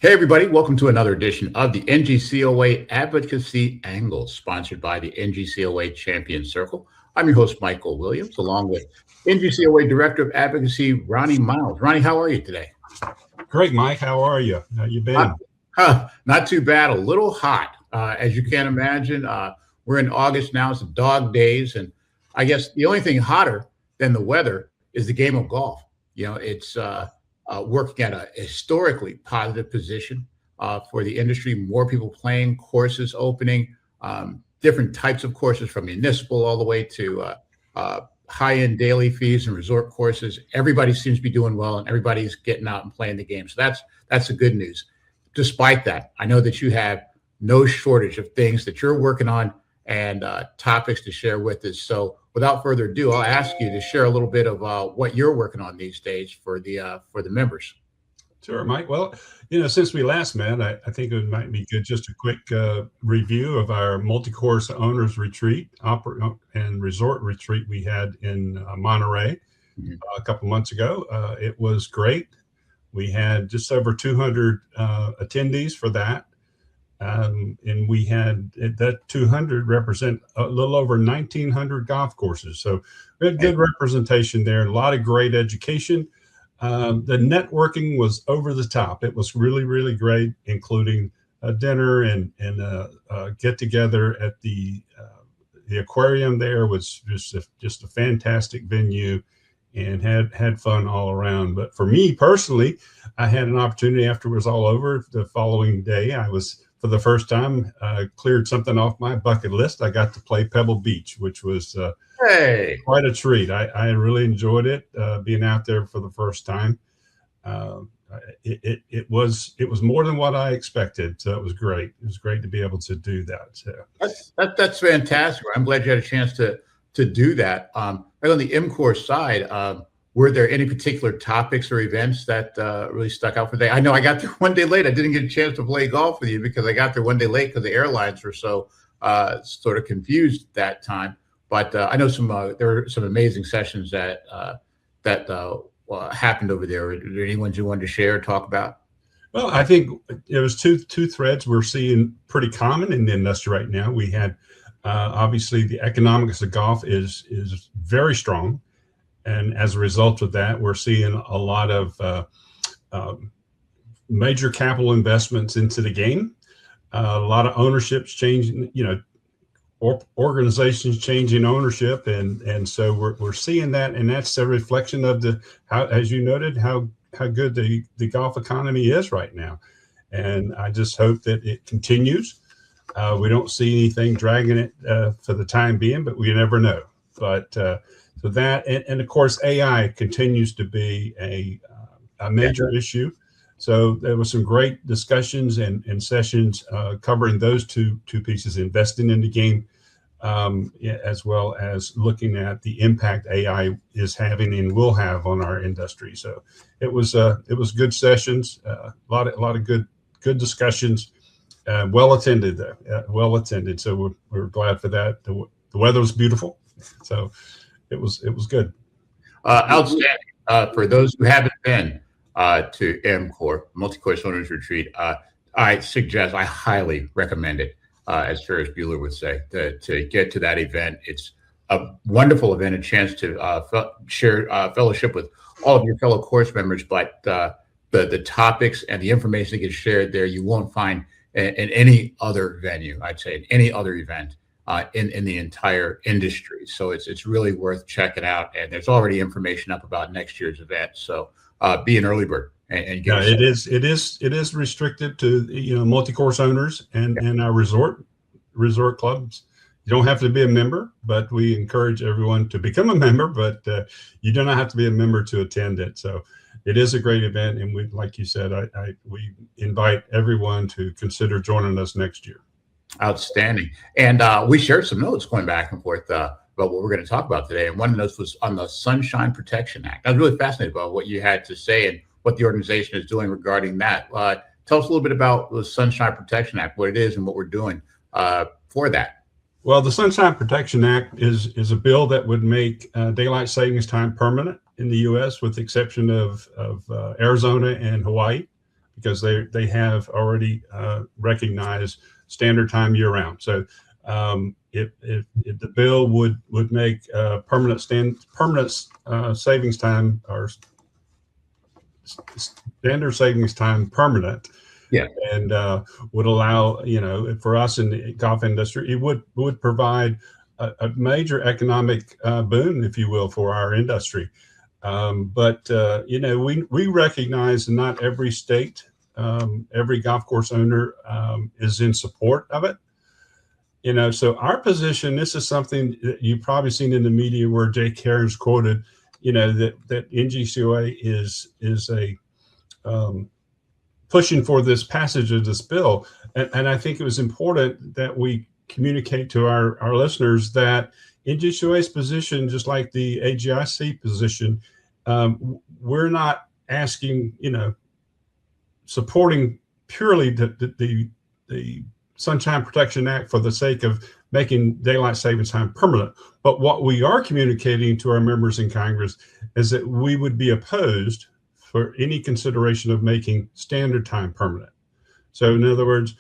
Hey, everybody, welcome to another edition of the NGCOA Advocacy Angle, sponsored by the NGCOA Champion Circle. I'm your host, Michael Williams, along with NGCOA Director of Advocacy, Ronnie Miles. Ronnie, how are you today? Great, Mike. How are you? How you Uh, been? Not too bad, a little hot. As you can imagine, we're in August now, it's the dog days. And I guess the only thing hotter than the weather is the game of golf. It's working at a historically positive position for the industry. More people playing, courses opening, different types of courses from municipal all the way to high-end daily fees and resort courses. Everybody seems to be doing well, and everybody's getting out and playing the game. So that's the good news. Despite that, I know that you have no shortage of things that you're working on and topics to share with us. So without further ado, I'll ask you to share a little bit of what you're working on these days for the members. Sure, Mike. Well, since we last met, I think it might be good just a quick review of our multi-course owners retreat and resort retreat we had in Monterey a couple months ago. It was great. We had just over 200 attendees for that. And we had that 200 represent a little over 1,900 golf courses. So we had good representation there, a lot of great education. The networking was over the top. It was really, really great, including a dinner and a get together at the aquarium. There was just a fantastic venue, and had fun all around. But for me personally, I had an opportunity after it was all over. The following day, I was, for the first time, cleared something off my bucket list. I got to play Pebble Beach, which was quite a treat. I really enjoyed it, being out there for the first time. It was more than what I expected, so it was great. It was great to be able to do that. So That's fantastic. I'm glad you had a chance to do that. Right on the M-Course side, were there any particular topics or events that really stuck out for the day? I know I got there one day late. I didn't get a chance to play golf with you because I got there one day late because the airlines were so sort of confused that time. But I know there were some amazing sessions that happened over there. Are there any ones you wanted to share or talk about? Well, I think it was two threads we're seeing pretty common in the industry right now. We had obviously the economics of golf is very strong. And as a result of that, we're seeing a lot of major capital investments into the game, a lot of ownerships changing, organizations changing ownership. And so we're seeing that. And that's a reflection of how, as you noted, how good the golf economy is right now. And I just hope that it continues. We don't see anything dragging it for the time being, but we never know. But so that, and of course, AI continues to be a major issue. So there was some great discussions and sessions covering those two pieces: investing in the game, as well as looking at the impact AI is having and will have on our industry. So it was good sessions, a lot of good discussions, well attended though, well attended. So we're glad for that. The weather was beautiful, so it was good. Outstanding. For those who haven't been to M-Core, Multi-Course Owners Retreat, I highly recommend it, as Ferris Bueller would say, to get to that event. It's a wonderful event, a chance to share fellowship with all of your fellow course members, but the topics and the information that gets shared there, you won't find in any other venue, I'd say, in any other event. In the entire industry. So it's really worth checking out. And there's already information up about next year's event. So be an early bird and get it is restricted to multi-course owners and our resort clubs. You don't have to be a member, but we encourage everyone to become a member, but you do not have to be a member to attend it. So it is a great event. And we, like you said, we invite everyone to consider joining us next year. Outstanding. And we shared some notes going back and forth about what we're going to talk about today. And one of those was on the Sunshine Protection Act. I was really fascinated about what you had to say and what the organization is doing regarding that. Tell us a little bit about the Sunshine Protection Act, what it is and what we're doing for that. Well, the Sunshine Protection Act is a bill that would make daylight savings time permanent in the U.S., with the exception of Arizona and Hawaii, because they have already recognized standard time year round. So if the bill would make permanent savings time or standard savings time permanent, Yeah. and would allow, for us in the golf industry, it would provide a major economic boon, if you will, for our industry. But we recognize not every state, every golf course owner is in support of it. So our position, this is something that you've probably seen in the media where Jay Cairns quoted, that NGCOA is a pushing for this passage of this bill. And I think it was important that we communicate to our listeners that NGCOA's position, just like the AGIC position, we're not asking, supporting purely the Sunshine Protection Act for the sake of making daylight savings time permanent. But what we are communicating to our members in Congress is that we would be opposed for any consideration of making standard time permanent. So in other words,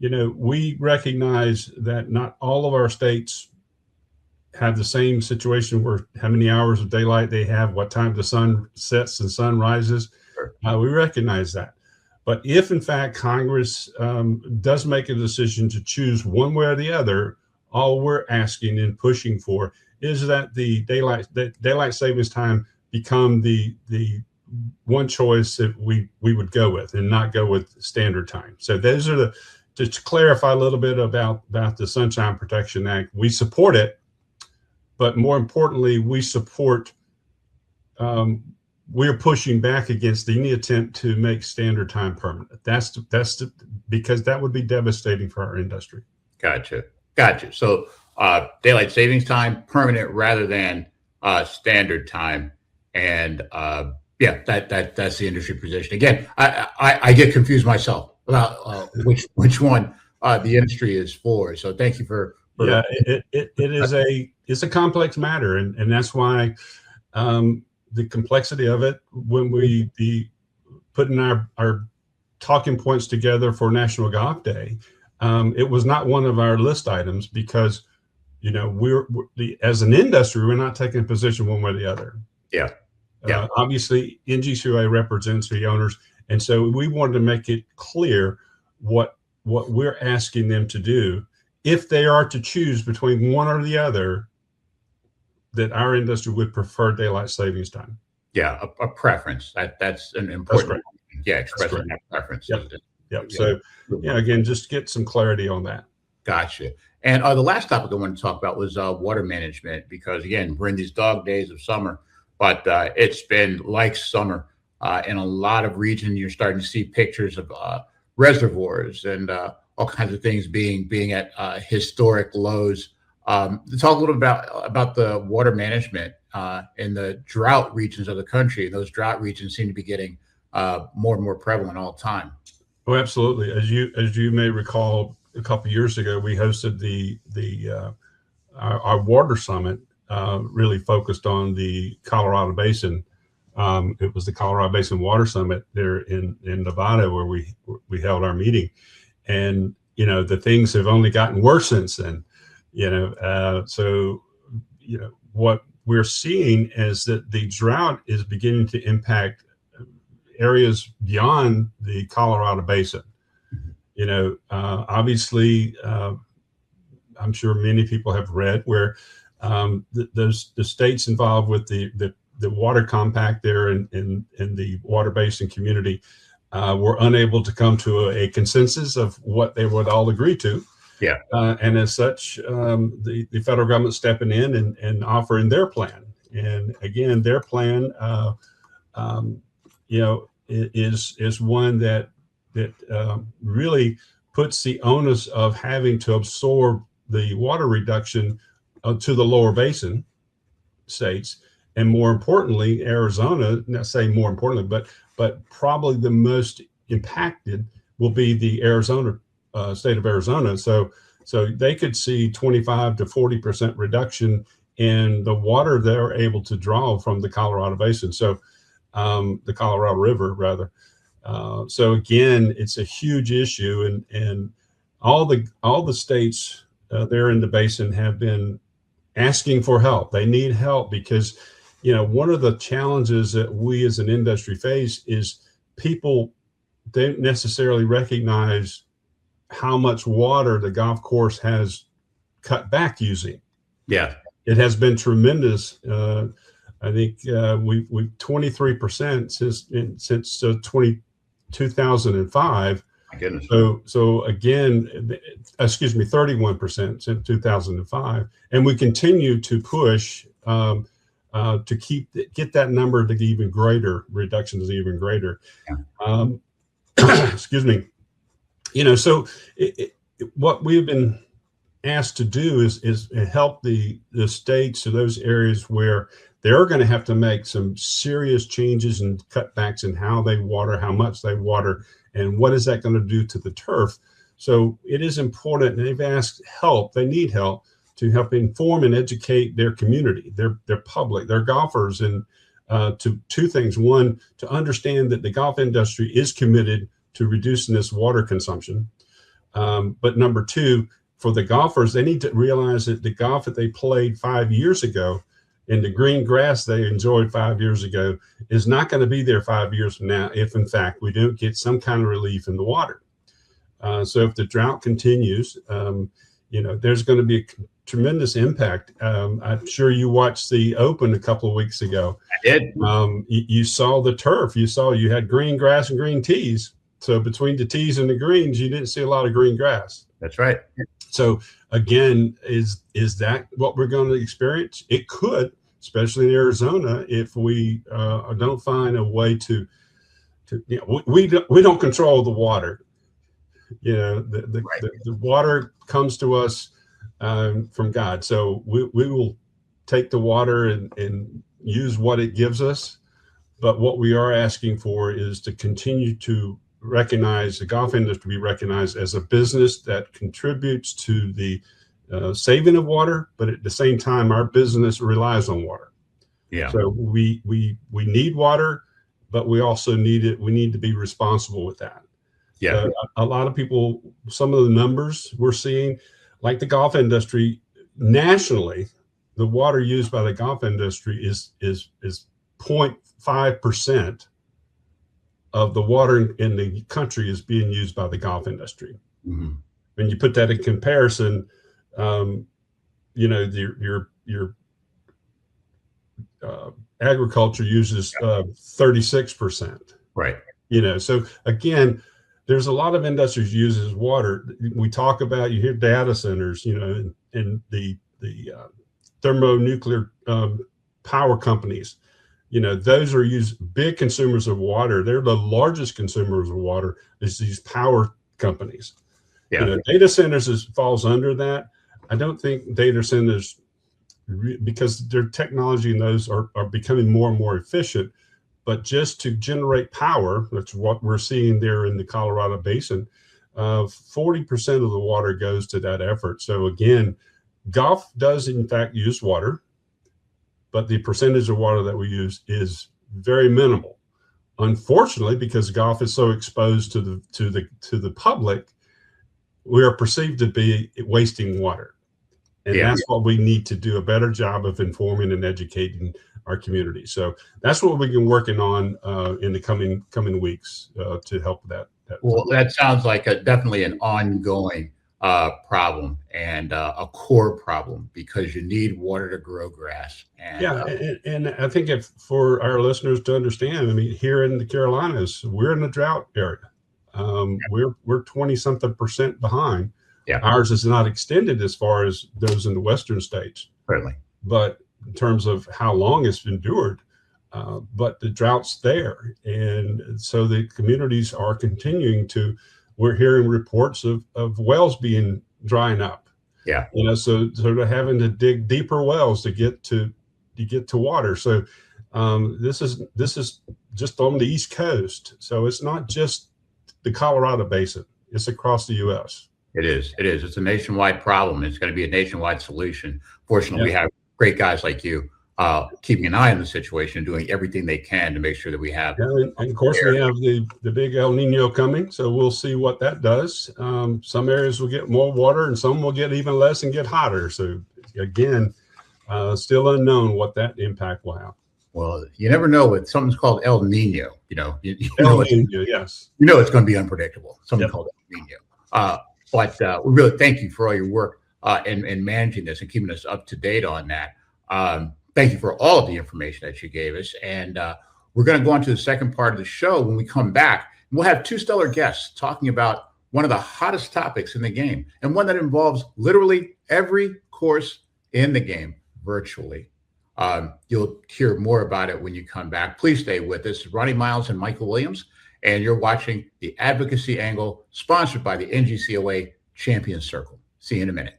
we recognize that not all of our states have the same situation where how many hours of daylight they have, what time the sun sets and sun rises. Sure. We recognize that. But if in fact Congress does make a decision to choose one way or the other, all we're asking and pushing for is that the daylight savings time become the one choice that we would go with, and not go with standard time. So those are to clarify a little bit about the Sunshine Protection Act. We support it, but more importantly, we support, we're pushing back against any attempt to make standard time permanent. Because that would be devastating for our industry. Gotcha. So daylight savings time permanent rather than standard time. And that's the industry position. Again, I get confused myself about which one the industry is for. So thank you for yeah, it's a complex matter, and that's why the complexity of it, when we be putting our talking points together for National Golf Day, it was not one of our list items because we're as an industry, we're not taking a position one way or the other. Yeah. Obviously, NGCOA represents the owners, and so we wanted to make it clear what we're asking them to do if they are to choose between one or the other, that our industry would prefer daylight savings time. Yeah, a preference. That's an important. Yeah, expressing that preference. Yep. So, again, just get some clarity on that. Gotcha. And the last topic I wanted to talk about was water management, because again, we're in these dog days of summer, but it's been like summer in a lot of regions. You're starting to see pictures of reservoirs and all kinds of things being at historic lows. Talk a little bit about the water management in the drought regions of the country. Those drought regions seem to be getting more and more prevalent all the time. Oh, absolutely. As you may recall, a couple of years ago, we hosted our water summit, really focused on the Colorado Basin. It was the Colorado Basin Water Summit there in Nevada, where we held our meeting, and the things have only gotten worse since then. So what we're seeing is that the drought is beginning to impact areas beyond the Colorado Basin. Obviously, I'm sure many people have read where the states involved with the water compact there in the water basin community were unable to come to a consensus of what they would all agree to. Yeah. And as such, the federal government stepping in and offering their plan. And again, their plan, is one that really puts the onus of having to absorb the water reduction to the lower basin states, and more importantly, Arizona. Not saying more importantly, but probably the most impacted will be the state of Arizona. So they could see 25 to 40% reduction in the water they're able to draw from the Colorado Basin. So the Colorado River, rather. So again, it's a huge issue, and all the states there in the basin have been asking for help. They need help because, one of the challenges that we as an industry face is people don't necessarily recognize how much water the golf course has cut back using. Yeah. It has been tremendous. I think we've 23% since 2005. My goodness. So again, excuse me, 31% since 2005, and we continue to push to get that number to even greater, reductions even greater. Yeah. Excuse me. So what we've been asked to do is help the states or those areas where they're going to have to make some serious changes and cutbacks in how they water, how much they water, and what is that going to do to the turf. So it is important, and they've asked help. They need help to help inform and educate their community, their public, their golfers, and to two things. One, to understand that the golf industry is committed to reducing this water consumption. But number two, for the golfers, they need to realize that the golf that they played 5 years ago and the green grass they enjoyed 5 years ago is not going to be there 5 years from now if, in fact, we don't get some kind of relief in the water. So if the drought continues, there's going to be a tremendous impact. I'm sure you watched the Open a couple of weeks ago. I did. You saw the turf. You had green grass and green tees. So between the tees and the greens, you didn't see a lot of green grass. That's right. So again, is that what we're going to experience? It could, especially in Arizona, if we don't find a way to we don't control the water. The water comes to us from God. So we will take the water and use what it gives us. But what we are asking for is to continue to recognize the golf industry, be recognized as a business that contributes to the saving of water, but at the same time, our business relies on water. Yeah. So we need water, but we also need it. We need to be responsible with that. Yeah. A lot of people, some of the numbers we're seeing, like the golf industry nationally, the water used by the golf industry is 0.5% of the water in the country is being used by the golf industry. Mm-hmm. When you put that in comparison, your agriculture uses 36%. Right. So again, there's a lot of industries uses water. We talk about, you hear data centers, and the thermonuclear power companies. Those are big consumers of water. They're the largest consumers of water is these power companies. Yeah. Data centers falls under that. I don't think data centers, because their technology in those are becoming more and more efficient, but just to generate power, that's what we're seeing there in the Colorado Basin, 40% of the water goes to that effort. So again, golf does in fact use water, but the percentage of water that we use is very minimal. Unfortunately, because golf is so exposed to the public, we are perceived to be wasting water. And that's what we need to do a better job of informing and educating our community. So that's what we've been working on in the coming weeks to help that. Well, that sounds like definitely an ongoing problem and a core problem, because you need water to grow grass. And, and I think for our listeners to understand, here in the Carolinas, we're in a drought area. We're 20-something% behind. Yeah. Ours is not extended as far as those in the western states. Certainly. But in terms of how long it's endured, but the drought's there. And so the communities are continuing to, we're hearing reports of wells drying up. Yeah. So they're having to dig deeper wells to get to water. So this is just on the East Coast. So it's not just the Colorado Basin, it's across the U.S. It is. It's a nationwide problem. It's going to be a nationwide solution. Fortunately, we have great guys like you keeping an eye on the situation and doing everything they can to make sure that we have. Yeah, and of course, we have the big El Nino coming, so we'll see what that does. Some areas will get more water, and some will get even less and get hotter. So again, still unknown what that impact will have. Well, you never know with something's called El Nino. El Nino, yes. It's going to be unpredictable. Something Yep. called El Nino. But we really thank you for all your work in managing this and keeping us up to date on that. Thank you for all of the information that you gave us. And we're going to go on to the second part of the show. When we come back, we'll have two stellar guests talking about one of the hottest topics in the game, and one that involves literally every course in the game virtually. You'll hear more about it when you come back. Please stay with us. Ronnie Miles and Michael Williams, and you're watching the Advocacy Angle, sponsored by the NGCOA Champion Circle. See you in a minute.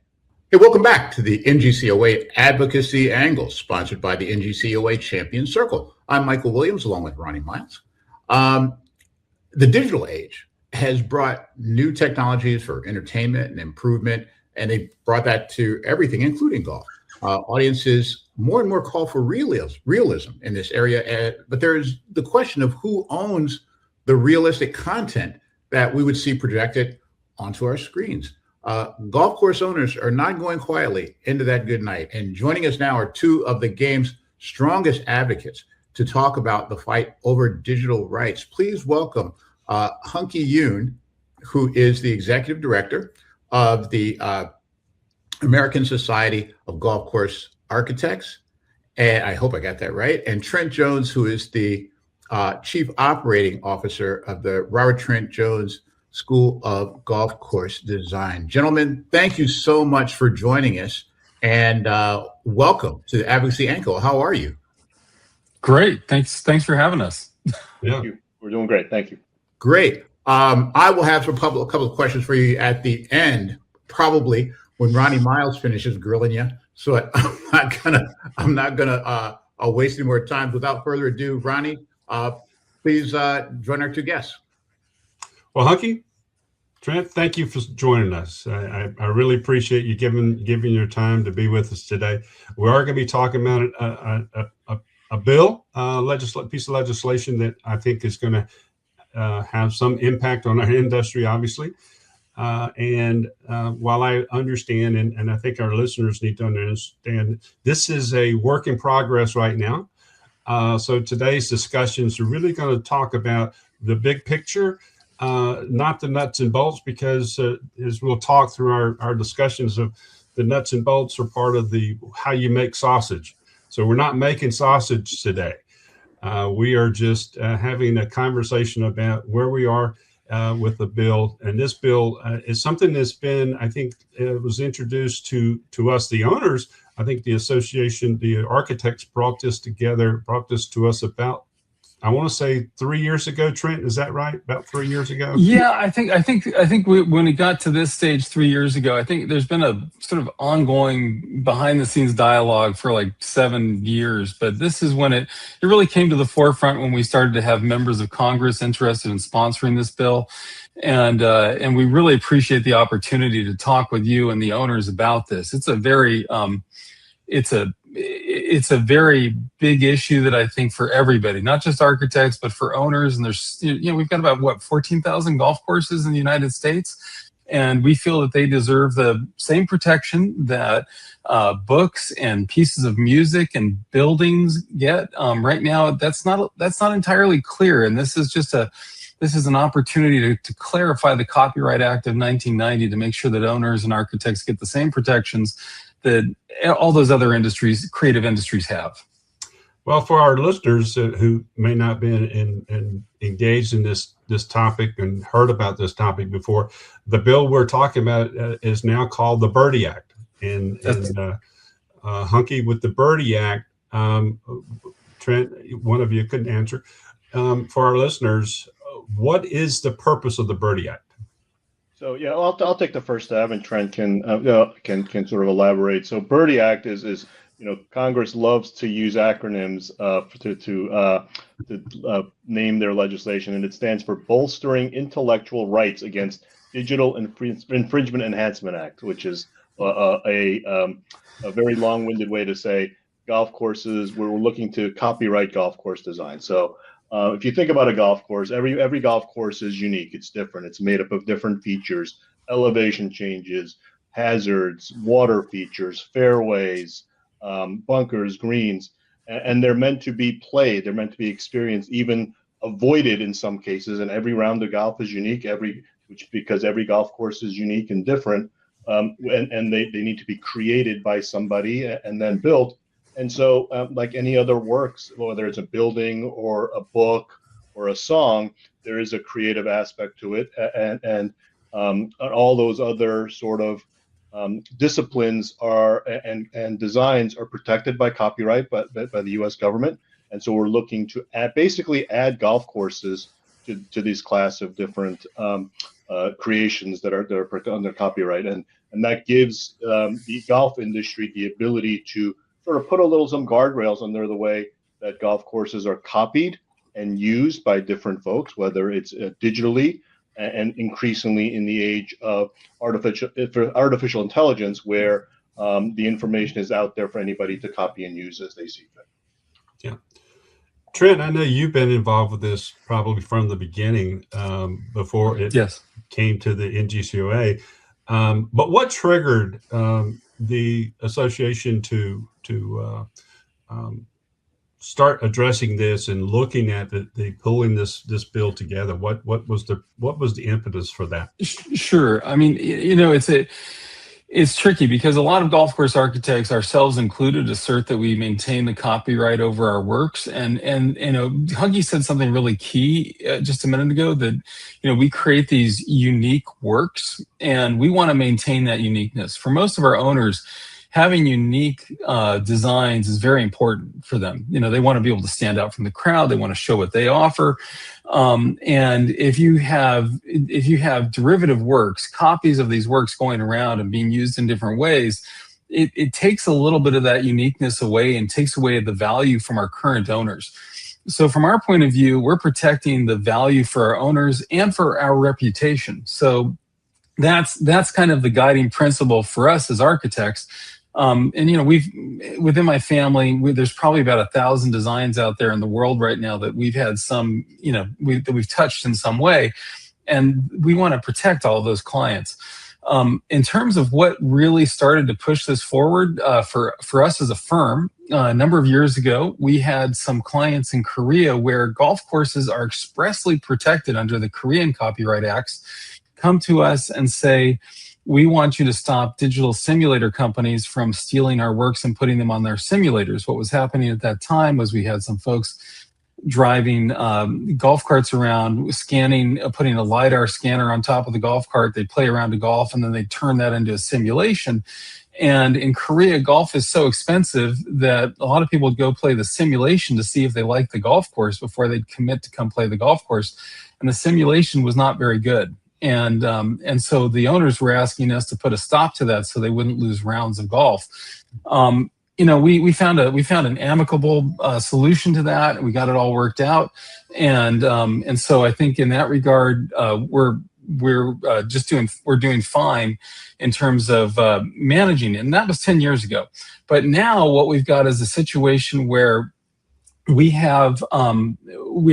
Hey, welcome back to the NGCOA Advocacy Angle, sponsored by the NGCOA Champion Circle. I'm Michael Williams, along with Ronnie Miles. The digital age has brought new technologies for entertainment and improvement, and they brought that to everything, including golf. Audiences more and more call for realism in this area, but there's the question of who owns the realistic content that we would see projected onto our screens. Golf course owners are not going quietly into that good night. And joining us now are two of the game's strongest advocates to talk about the fight over digital rights. Please welcome Hunki Yoon, who is the executive director of the American Society of Golf Course Architects. And I hope I got that right. And Trent Jones, who is the chief operating officer of the Robert Trent Jones School of Golf Course Design. Gentlemen, thank you so much for joining us, and welcome to the Advocacy Angle. How are you? Great. Thanks for having us. Yeah, Thank you. We're doing great. Thank you. Great. I will have a couple of questions for you at the end, probably when Ronnie Miles finishes grilling you. So I'm not gonna waste any more time. Without further ado, Ronnie, please join our two guests. Well, Hunki, Trent, thank you for joining us. I really appreciate you giving your time to be with us today. We are going to be talking about a bill, piece of legislation that I think is going to have some impact on our industry, obviously. And while I understand, and I think our listeners need to understand, this is a work in progress right now. So today's discussions are really going to talk about the big picture, not the nuts and bolts, because as we'll talk through our discussions of the nuts and bolts are part of how you make sausage. So we're not making sausage today. We are just having a conversation about where we are with the bill. And this bill is something that's been, I think, it was introduced to us, the owners. I think the association, the architects brought this to us about, I want to say 3 years ago. Trent, is that right? About 3 years ago? Yeah, I think when it got to this stage 3 years ago, I think there's been a sort of ongoing behind the scenes dialogue for like 7 years. But this is when it really came to the forefront, when we started to have members of Congress interested in sponsoring this bill. And we really appreciate the opportunity to talk with you and the owners about this. It's a very it's a very big issue that I think for everybody, not just architects, but for owners. And there's, we've got about 14,000 golf courses in the United States. And we feel that they deserve the same protection that books and pieces of music and buildings get. Right now, that's not entirely clear. And this is an opportunity to clarify the Copyright Act of 1990 to make sure that owners and architects get the same protections that all those other industries, creative industries, have. Well, for our listeners who may not be engaged in this topic and heard about this topic before, the bill we're talking about is now called the BIRDIE Act. And Hunki, with the BIRDIE Act, Trent, one of you couldn't answer. For our listeners, what is the purpose of the BIRDIE Act? So yeah, I'll take the first stab, and Trent can sort of elaborate. So BIRDIE Act is Congress loves to use acronyms to name their legislation, and it stands for Bolstering Intellectual Rights Against Digital Infringement Enhancement Act, which is a very long-winded way to say golf courses, we're looking to copyright golf course design. So if you think about a golf course, every golf course is unique. It's different. It's made up of different features, elevation changes, hazards, water features, fairways, bunkers, greens, and they're meant to be played. They're meant to be experienced, even avoided in some cases. And every round of golf is unique. Because every golf course is unique and different, and they need to be created by somebody and then built. And so, like any other works, whether it's a building or a book or a song, there is a creative aspect to it, and all those other sort of disciplines and designs are protected by copyright by the U.S. government. And so we're looking to basically add golf courses to these class of different creations that are under copyright, and that gives the golf industry the ability to sort of put some guardrails under the way that golf courses are copied and used by different folks, whether it's digitally and increasingly in the age of artificial intelligence, where the information is out there for anybody to copy and use as they see fit. Yeah. Trent, I know you've been involved with this probably from the beginning, before it came to the NGCOA. But what triggered the association to start addressing this and looking at the pulling this bill together? What was the impetus for that? Sure. I mean, it's tricky because a lot of golf course architects, ourselves included, assert that we maintain the copyright over our works. And Hunki said something really key just a minute ago, that we create these unique works and we want to maintain that uniqueness. For most of our owners, having unique designs is very important for them. They want to be able to stand out from the crowd. They want to show what they offer. And if you have derivative works, copies of these works going around and being used in different ways, it takes a little bit of that uniqueness away and takes away the value from our current owners. So from our point of view, we're protecting the value for our owners and for our reputation. So that's kind of the guiding principle for us as architects. And we've, within my family, there's probably about 1,000 designs out there in the world right now that we've had some, that we've touched in some way, and we want to protect all of those clients. In terms of what really started to push this forward for us as a firm, a number of years ago, we had some clients in Korea where golf courses are expressly protected under the Korean Copyright Acts, come to us and say, we want you to stop digital simulator companies from stealing our works and putting them on their simulators. What was happening at that time was we had some folks driving golf carts around, putting a LiDAR scanner on top of the golf cart. They'd play around to golf, and then they turn that into a simulation. And in Korea, golf is so expensive that a lot of people would go play the simulation to see if they like the golf course before they'd commit to come play the golf course. And the simulation was not very good. And so the owners were asking us to put a stop to that so they wouldn't lose rounds of golf. We found an amicable solution to that. We got it all worked out, and so I think in that regard, we're doing fine in terms of managing it. And that was 10 years ago. But now what we've got is a situation where we have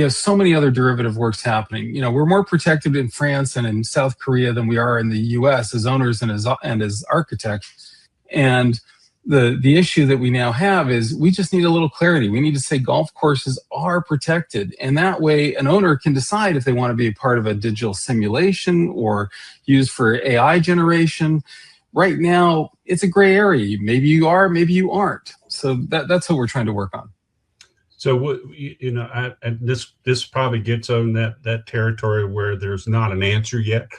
so many other derivative works happening. We're more protected in France and in South Korea than we are in the U.S. as owners and as architects. And the issue that we now have is we just need a little clarity. We need to say golf courses are protected, and that way an owner can decide if they want to be a part of a digital simulation or used for AI generation. Right now, it's a gray area. Maybe you are, maybe you aren't. So that's what we're trying to work on. So this probably gets on that territory where there's not an answer yet,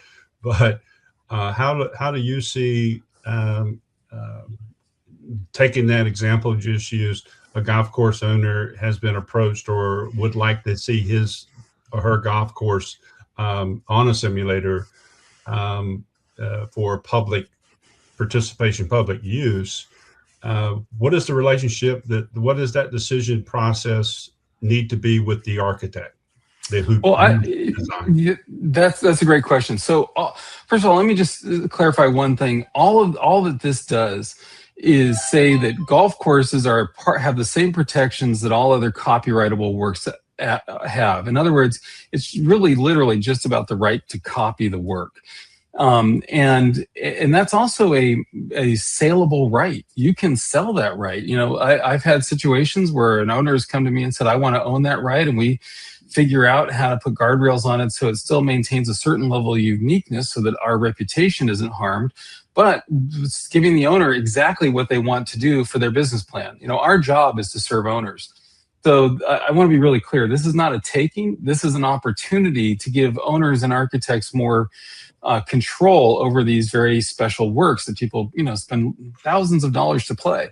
but how do you see taking that example just used? A golf course owner has been approached or would like to see his or her golf course on a simulator for public participation, public use. What is the relationship what does that decision process need to be with the architect? That's a great question. So first of all, let me just clarify one thing. All that this does is say that golf courses have the same protections that all other copyrightable works have. In other words, it's really literally just about the right to copy the work. And that's also a saleable right. You can sell that right. You know, I've had situations where an owner has come to me and said, I want to own that right. And we figure out how to put guardrails on it so it still maintains a certain level of uniqueness so that our reputation isn't harmed, but it's giving the owner exactly what they want to do for their business plan. You know, our job is to serve owners. So I want to be really clear. This is not a taking. This is an opportunity to give owners and architects more control over these very special works that people, you know, spend thousands of dollars to play.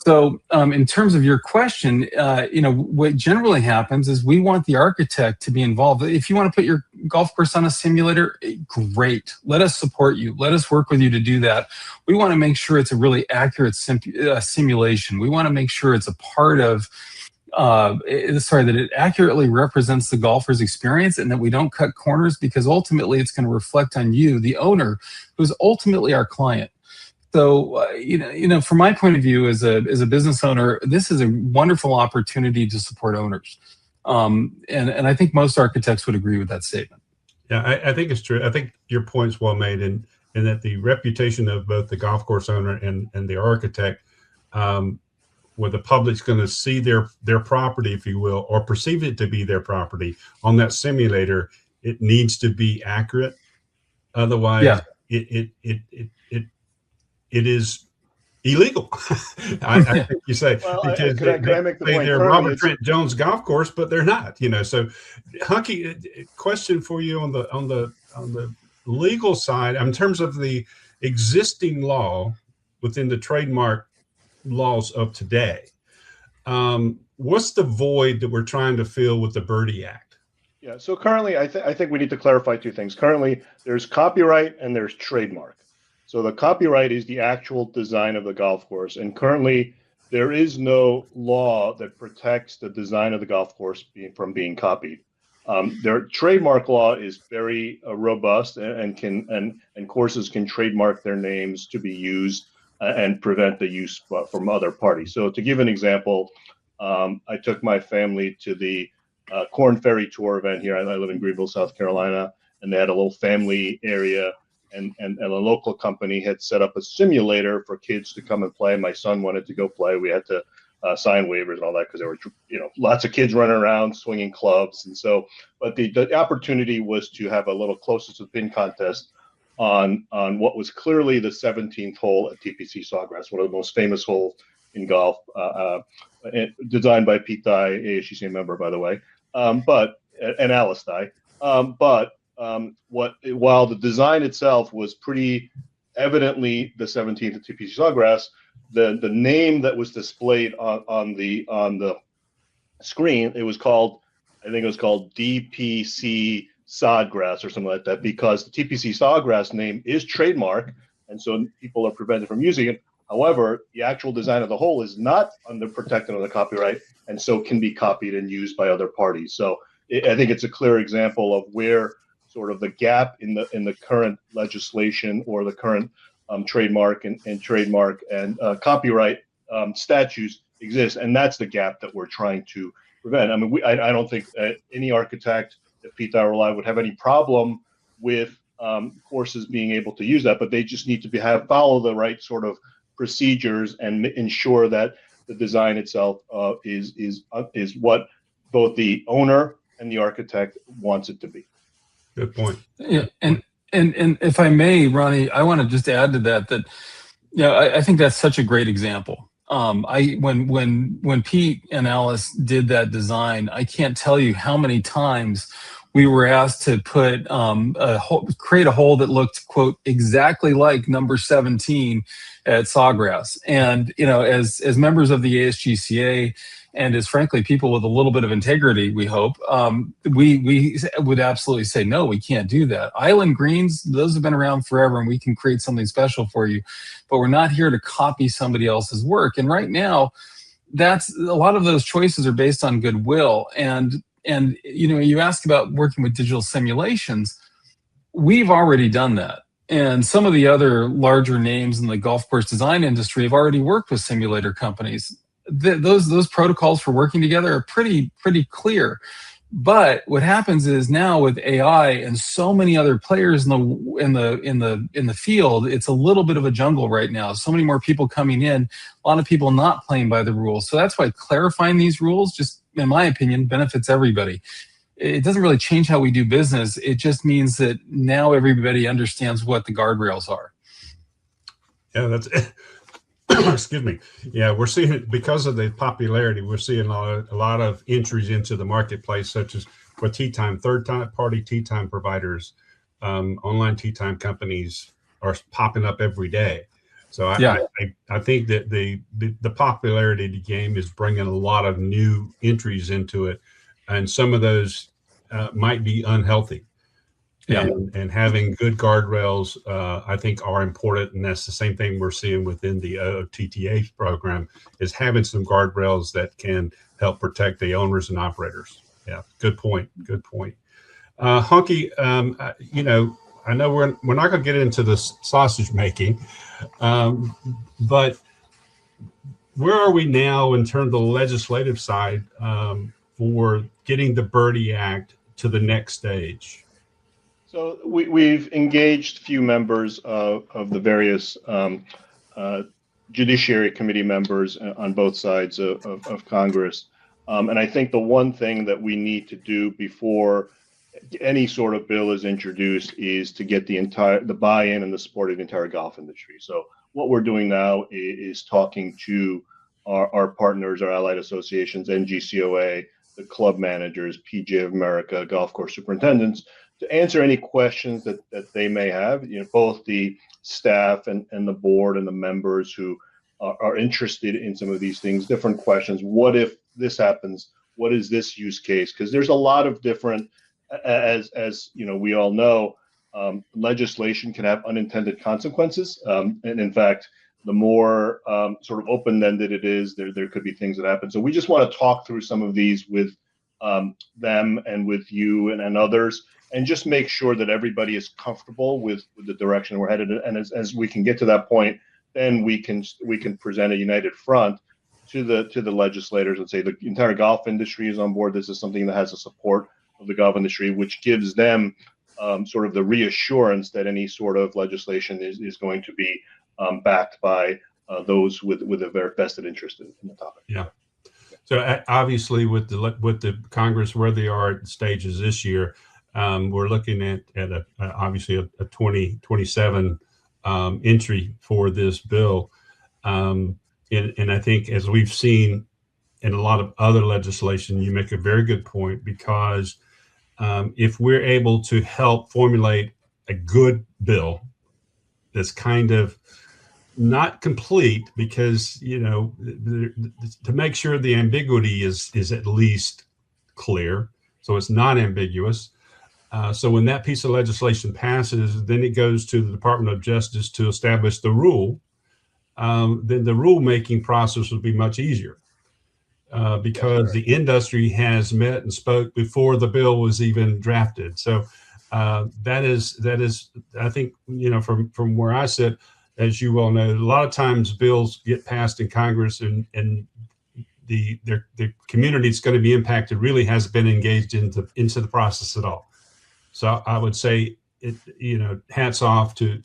So in terms of your question, you know, what generally happens is we want the architect to be involved. If you want to put your golf course on a simulator, great. Let us support you. Let us work with you to do that. We want to make sure it's a really accurate simulation. We want to make sure it's a part of that it accurately represents the golfer's experience and that we don't cut corners, because ultimately it's going to reflect on you, the owner, who's ultimately our client. So, you know, from my point of view as a business owner, this is a wonderful opportunity to support owners. And I think most architects would agree with that statement. Yeah, I think it's true. I think your point's well made, and that the reputation of both the golf course owner and the architect, where the public's going to see their property, if you will, or perceive it to be their property on that simulator, it needs to be accurate. Otherwise, yeah, it is illegal. I think you say, well, because could I make the point? They're Robert Trent Jones golf course, but they're not. You know, so Hunky, question for you on the legal side in terms of the existing law within the trademark laws of today. What's the void that we're trying to fill with the BIRDIE Act? Yeah, so currently, I think we need to clarify two things. Currently, there's copyright and there's trademark. So the copyright is the actual design of the golf course, and currently there is no law that protects the design of the golf course from being copied. Their trademark law is very robust, and courses can trademark their names to be used and prevent the use from other parties. So to give an example, I took my family to the Corn Ferry Tour event here. I live in Greenville, South Carolina, and they had a little family area, and a local company had set up a simulator for kids to come and play. My son wanted to go play. We had to sign waivers and all that because there were, you know, lots of kids running around swinging clubs. And so, but the opportunity was to have a little closest to the pin contest on what was clearly the 17th hole at TPC Sawgrass, one of the most famous holes in golf, designed by Pete Dye, ASGCA member, by the way, and Alice Dye. While the design itself was pretty evidently the 17th at TPC Sawgrass, the name that was displayed on the screen, I think it was called DPC Sawgrass or something like that, because the TPC Sawgrass name is trademark, and so people are prevented from using it. However, the actual design of the hole is not protected under copyright, and so can be copied and used by other parties. So I think it's a clear example of where sort of the gap in the current legislation or the current trademark and copyright statutes exist, and that's the gap that we're trying to prevent. I mean, I don't think any architect, if Pete Dye were would have any problem with courses being able to use that, but they just need to follow the right sort of procedures and ensure that the design itself is what both the owner and the architect wants it to be. Good point. Yeah, and if I may, Ronnie, I want to just add to that I think that's such a great example. When Pete and Alice did that design, I can't tell you how many times we were asked to create a hole that looked, quote, exactly like number 17 at Sawgrass. And, you know, as members of the ASGCA, and as frankly people with a little bit of integrity, we hope, we would absolutely say, no, we can't do that. Island greens, those have been around forever, and we can create something special for you, but we're not here to copy somebody else's work. And right now, that's a lot of those choices are based on goodwill. And you know, you ask about working with digital simulations. We've already done that. And some of the other larger names in the golf course design industry have already worked with simulator companies. Those protocols for working together are pretty clear. But what happens is now with AI and so many other players in the field, it's a little bit of a jungle right now. So many more people coming in, a lot of people not playing by the rules. So that's why clarifying these rules, just in my opinion, benefits everybody. It doesn't really change how we do business. It just means that now everybody understands what the guardrails are. Yeah, that's excuse me. Yeah, we're seeing, because of the popularity, we're seeing a lot of entries into the marketplace, such as for tee time, third-party tee time providers, online tee time companies are popping up every day. So I think that the popularity of the game is bringing a lot of new entries into it, and some of those might be unhealthy. Yeah. And having good guardrails, I think, are important, and that's the same thing we're seeing within the OTTA program, is having some guardrails that can help protect the owners and operators. Yeah, good point. Good point. Hunky, you know, I know we're not going to get into the sausage making, but where are we now in terms of the legislative side for getting the BIRDIE Act to the next stage? So we've engaged few members of the various Judiciary Committee members on both sides of Congress. And I think the one thing that we need to do before any sort of bill is introduced is to get the buy-in and the support of the entire golf industry. So what we're doing now is talking to our partners, our allied associations, NGCOA, the club managers, PGA of America, golf course superintendents, to answer any questions that they may have. You know, both the staff and the board and the members who are interested in some of these things, different questions. What if this happens? What is this use case? Because there's a lot of different, as you know, we all know, legislation can have unintended consequences. And in fact, the more sort of open-ended it is, there could be things that happen. So we just want to talk through some of these with them and with you and others, and just make sure that everybody is comfortable with the direction we're headed. And as we can get to that point, then we can present a united front to the legislators and say the entire golf industry is on board. This is something that has the support of the golf industry, which gives them sort of the reassurance that any sort of legislation is going to be backed by those with a very vested interest in the topic. Yeah. So obviously, with the Congress where they are at stages this year, we're looking at obviously a 2027 entry for this bill, and I think, as we've seen in a lot of other legislation, you make a very good point, because if we're able to help formulate a good bill that's kind of not complete, because, you know, to make sure the ambiguity is at least clear, so it's not ambiguous. So when that piece of legislation passes, then it goes to the Department of Justice to establish the rule. Then the rulemaking process will be much easier, because the industry has met and spoke before the bill was even drafted. So that is, I think, you know, from where I sit, as you well know, a lot of times bills get passed in Congress, and the community that's going to be impacted really hasn't been engaged into the process at all. So I would say, you know, hats off to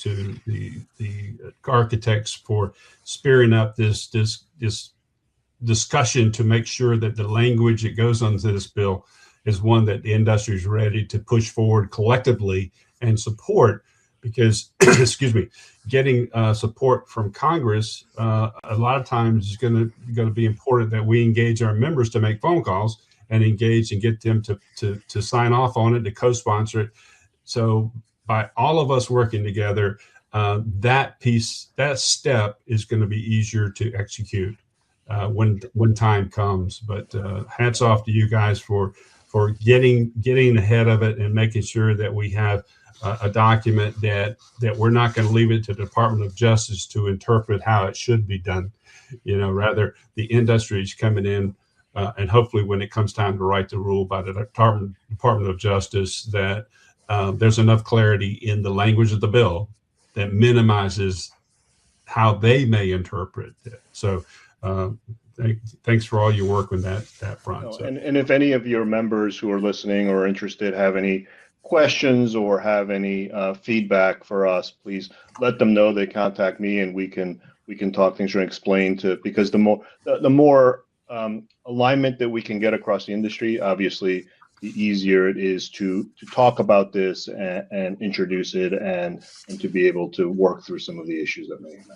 the architects for spearing up this discussion to make sure that the language that goes onto this bill is one that the industry is ready to push forward collectively and support. Because, excuse me, getting support from Congress a lot of times is going to be important, that we engage our members to make phone calls and engage and get them to sign off on it, to co-sponsor it. So by all of us working together, that step is going to be easier to execute when time comes. But hats off to you guys for getting ahead of it and making sure that we have a document that we're not going to leave it to the Department of Justice to interpret how it should be done. You know, rather the industry is coming in, and hopefully when it comes time to write the rule by the Department of Justice, that there's enough clarity in the language of the bill that minimizes how they may interpret it. So thanks for all your work on that front. So. And if any of your members who are listening or interested have any questions or have any feedback for us, please let them know. They contact me, and we can talk things through and explain because the more alignment that we can get across the industry, obviously, the easier it is to talk about this and introduce it and to be able to work through some of the issues that may happen.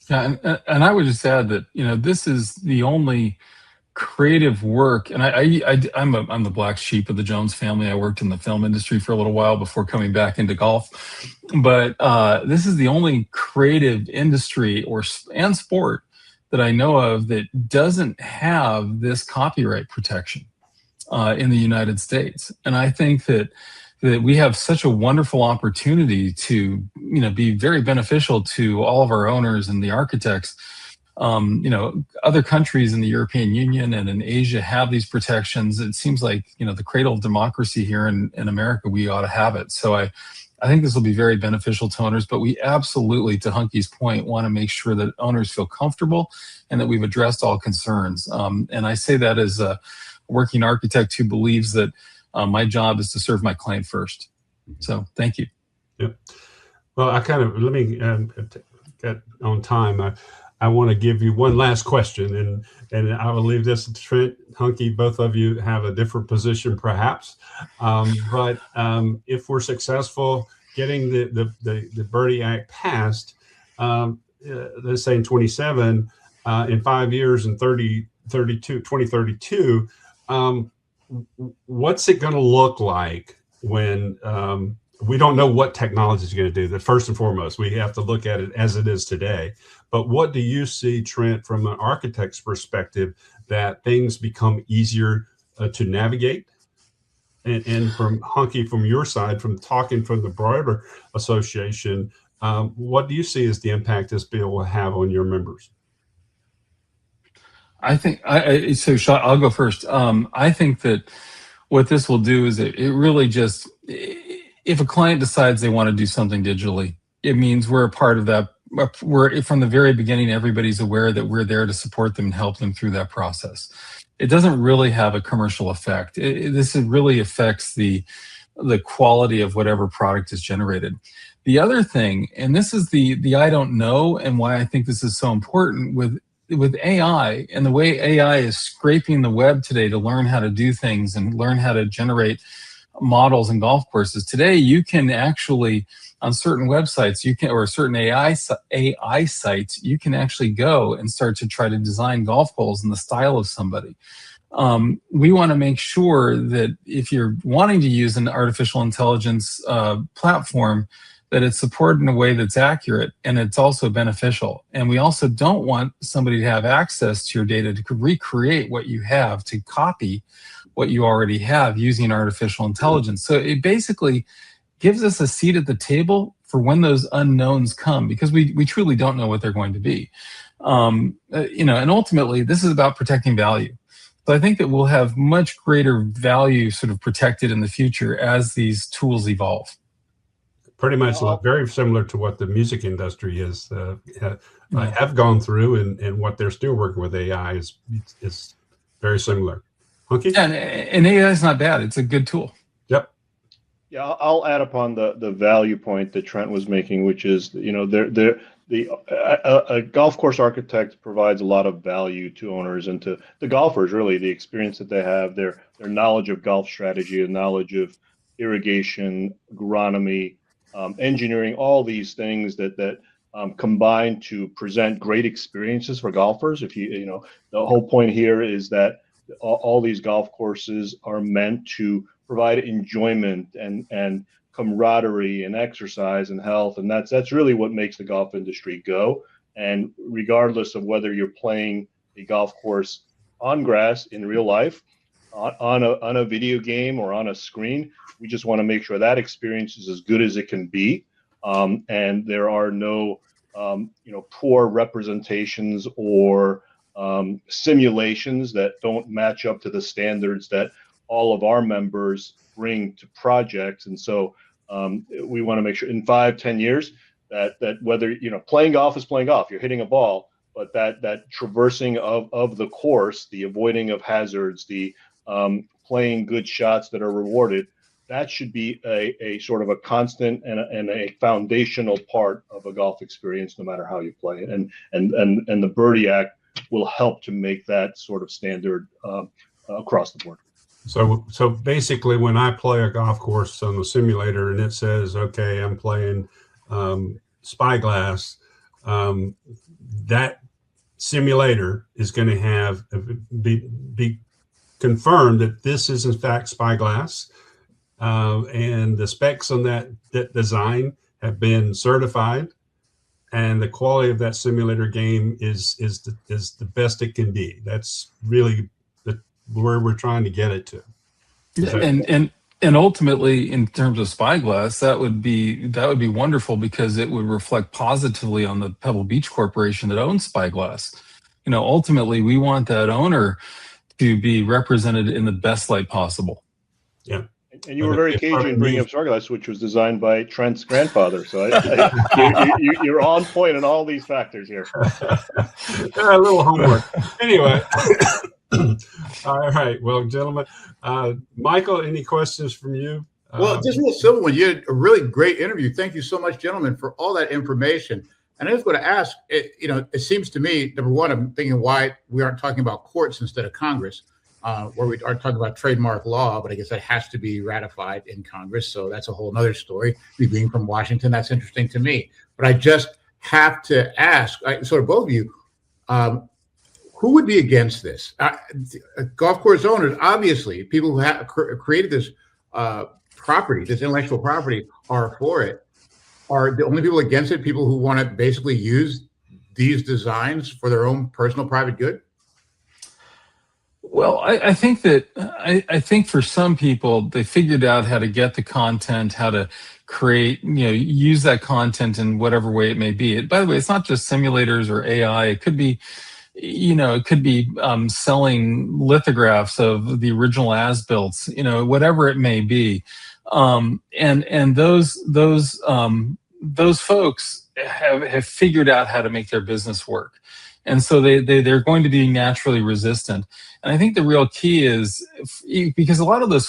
Yeah, and I would just add that this is the only creative work, and I'm the black sheep of the Jones family. I worked in the film industry for a little while before coming back into golf, but this is the only creative industry and sport that I know of that doesn't have this copyright protection in the United States. And I think that we have such a wonderful opportunity to be very beneficial to all of our owners and the architects. Other countries in the European Union and in Asia have these protections. It seems like the cradle of democracy here in America, we ought to have it. So I think this will be very beneficial to owners, but we absolutely, to Hunky's point, want to make sure that owners feel comfortable and that we've addressed all concerns. And I say that as a working architect who believes that my job is to serve my client first. So thank you. Yep. Well, let me get on time. I want to give you one last question, and I will leave this to Trent, Hunky. Both of you have a different position, perhaps. But if we're successful getting the BIRDIE Act passed, let's say in 27, in 5 years in 2032, what's it going to look like when we don't know what technology is going to do? That first and foremost, we have to look at it as it is today. But what do you see, Trent, from an architect's perspective, that things become easier to navigate? And from Hunky, from your side, from talking from the broader association, what do you see as the impact this bill will have on your members? I think so. I'll go first. I think that what this will do is it really just, if a client decides they want to do something digitally, it means we're a part of that. We're from the very beginning. Everybody's aware that we're there to support them and help them through that process. It doesn't really have a commercial effect. This really affects the quality of whatever product is generated. The other thing, and this is the I don't know, and why I think this is so important with AI and the way AI is scraping the web today to learn how to do things and learn how to generate models and golf courses. Today, you can actually, on certain websites, or certain AI sites, you can actually go and start to try to design golf holes in the style of somebody. We want to make sure that if you're wanting to use an artificial intelligence platform, that it's supported in a way that's accurate and it's also beneficial. And we also don't want somebody to have access to your data to recreate what you have, to copy what you already have using artificial intelligence. So it basically gives us a seat at the table for when those unknowns come, because we truly don't know what they're going to be. And ultimately, this is about protecting value. So I think that we'll have much greater value sort of protected in the future as these tools evolve. Pretty much very similar to what the music industry is have gone through, and what they're still working with AI is very similar. Hunky? Yeah, and AI is not bad. It's a good tool. Yep. Yeah, I'll add upon the value point that Trent was making, which is, a golf course architect provides a lot of value to owners and to the golfers, really, the experience that they have, their knowledge of golf strategy, and knowledge of irrigation, agronomy, engineering, all these things that combine to present great experiences for golfers. The whole point here is that all these golf courses are meant to provide enjoyment and camaraderie and exercise and health, and that's really what makes the golf industry go. And regardless of whether you're playing a golf course on grass in real life, on a video game, or on a screen, we just want to make sure that experience is as good as it can be, and there are no poor representations or simulations that don't match up to the standards that all of our members bring to projects. And so we want to make sure in 5-10 years that whether, you know, playing golf is playing golf, you're hitting a ball, but that traversing of the course, the avoiding of hazards, the playing good shots that are rewarded, that should be a sort of a constant and a foundational part of a golf experience, no matter how you play it. And the BIRDIE Act will help to make that sort of standard across the board. So basically, when I play a golf course on the simulator and it says, okay, I'm playing Spyglass, that simulator is going to have be confirmed that this is in fact Spyglass, and the specs on that design have been certified, and the quality of that simulator game is the best it can be. That's really where we're trying to get it to. And ultimately, in terms of Spyglass, that would be wonderful, because it would reflect positively on the Pebble Beach Corporation that owns Spyglass. You know, ultimately, we want that owner to be represented in the best light possible. Yeah. And you were very cagey in bringing up Spyglass, which was designed by Trent's grandfather. So you're on point in all these factors here. A little homework. Anyway. All right. Well, gentlemen, Michael, any questions from you? Well, just a little simple one. You had a really great interview. Thank you so much, gentlemen, for all that information. And I was going to ask, it seems to me, number one, I'm thinking why we aren't talking about courts instead of Congress, where we are talking about trademark law, but I guess that has to be ratified in Congress. So that's a whole nother story. Me being from Washington, that's interesting to me. But I just have to ask, sort of both of you, who would be against this? Golf course owners, obviously, people who have created this property, this intellectual property, are for it. Are the only people against it people who want to basically use these designs for their own personal private good? Well, I think that I think for some people, they figured out how to get the content, how to create, use that content in whatever way it may be. By the way, it's not just simulators or AI. It could be, selling lithographs of the original as-built, whatever it may be. And those folks have figured out how to make their business work. And so they're going to be naturally resistant. And I think the real key is, because a lot of those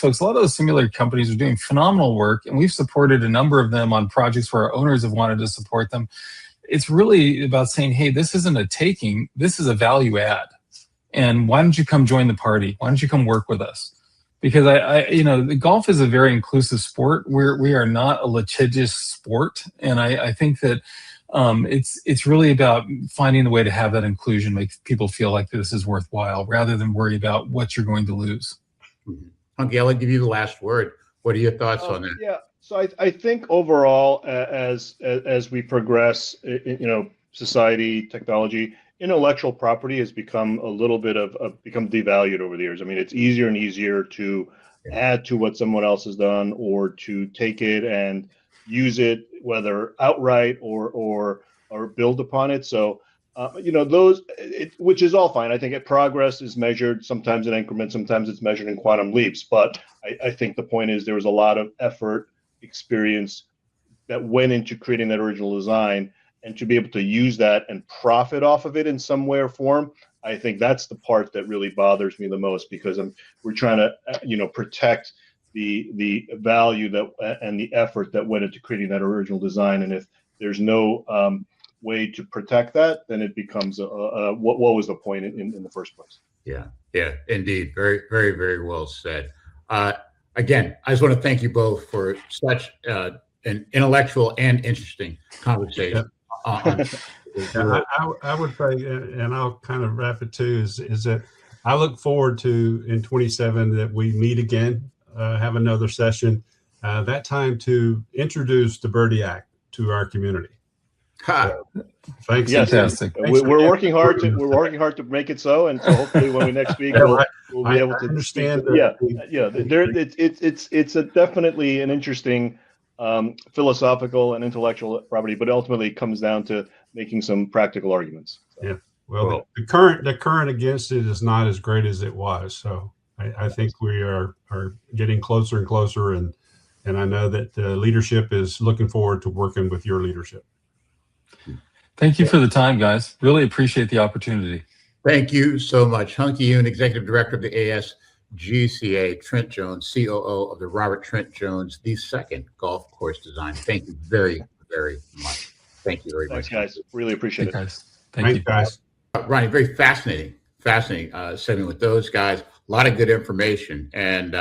simulator companies are doing phenomenal work, and we've supported a number of them on projects where our owners have wanted to support them. It's really about saying, hey, this isn't a taking, this is a value add. And why don't you come join the party? Why don't you come work with us? Because the golf is a very inclusive sport. We are not a litigious sport. And I think that it's really about finding the way to have that inclusion, make people feel like this is worthwhile, rather than worry about what you're going to lose. Hunki, I'll give you the last word. What are your thoughts on that? Yeah, so I think overall, as we progress, society, technology, intellectual property has become a little bit become devalued over the years. I mean, it's easier and easier to add to what someone else has done, or to take it and use it, whether outright or build upon it. So, which is all fine. I think progress is measured sometimes in increments, sometimes it's measured in quantum leaps. But I think the point is there was a lot of effort, experience that went into creating that original design, and to be able to use that and profit off of it in some way or form. I think that's the part that really bothers me the most, because we're trying to, protect the value and the effort that went into creating that original design. And if there's no way to protect that, then it becomes what was the point in the first place? Yeah, indeed. Very, very, very well said. Again, I just want to thank you both for such an intellectual and interesting conversation. Yeah. I would say, and I'll kind of wrap it too, is that I look forward to in 27 that we meet again, have another session, that time to introduce the BIRDIE Act to our community. Thanks. Yes, fantastic. We're working hard to make it so, and so hopefully when we next speak, we'll be able to understand. It's definitely an interesting philosophical and intellectual property, but ultimately it comes down to making some practical arguments. So. Yeah. Well, the current against it is not as great as it was. So I think we are getting closer and closer, and I know that leadership is looking forward to working with your leadership. Thank you for the time, guys. Really appreciate the opportunity. Thank you so much. Hunki Yoon, Executive Director of the ASGCA, Trent Jones, COO of the Robert Trent Jones II Golf Course Design. Thank you very, very much. Thank you very Thanks, much. guys. Really appreciate it. Guys. Thank you. Thanks, guys. Ronnie, very fascinating segment with those guys. A lot of good information, and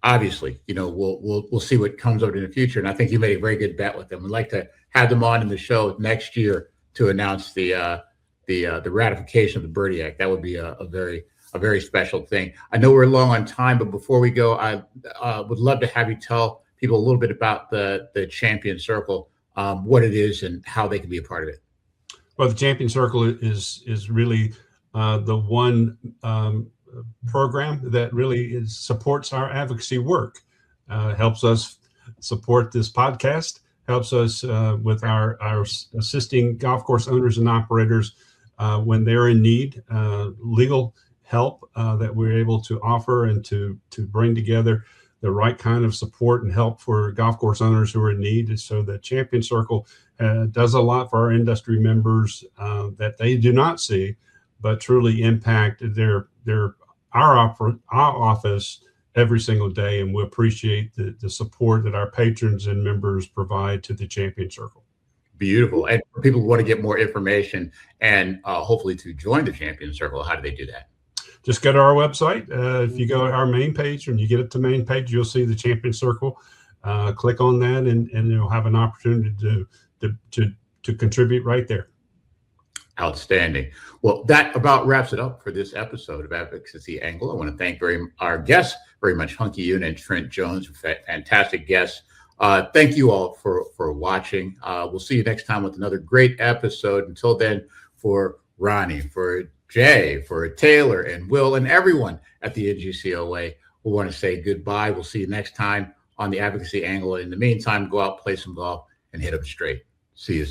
obviously, we'll see what comes out in the future. And I think you made a very good bet with them. We'd like to have them on in the show next year to announce the ratification of the BIRDIE Act. That would be a very special thing. I know we're low on time, but before we go, I would love to have you tell people a little bit about the Champion Circle, what it is, and how they can be a part of it. Well, the Champion Circle is really the one program that really supports our advocacy work, helps us support this podcast, helps us with our assisting golf course owners and operators when they're in need, legal help that we're able to offer and to bring together the right kind of support and help for golf course owners who are in need. So the Champion Circle does a lot for our industry members that they do not see, but truly impact our office every single day. And we appreciate the support that our patrons and members provide to the Champion Circle. Beautiful. And for people who want to get more information and hopefully to join the Champion Circle, how do they do that? Just go to our website. If you go to our main page, when you get it to main page, you'll see the Champion Circle. Click on that, and you'll have an opportunity to contribute right there. Outstanding. Well, that about wraps it up for this episode of Advocacy Angle. I want to thank our guests very much, Hunki Yoon and Trent Jones, fantastic guests. Thank you all for watching. We'll see you next time with another great episode. Until then, for Ronnie, for Jay, for Taylor and Will and everyone at the NGCOA, we want to say goodbye. We'll see you next time on the Advocacy Angle. In the meantime, go out, play some golf, and hit them straight. See you soon.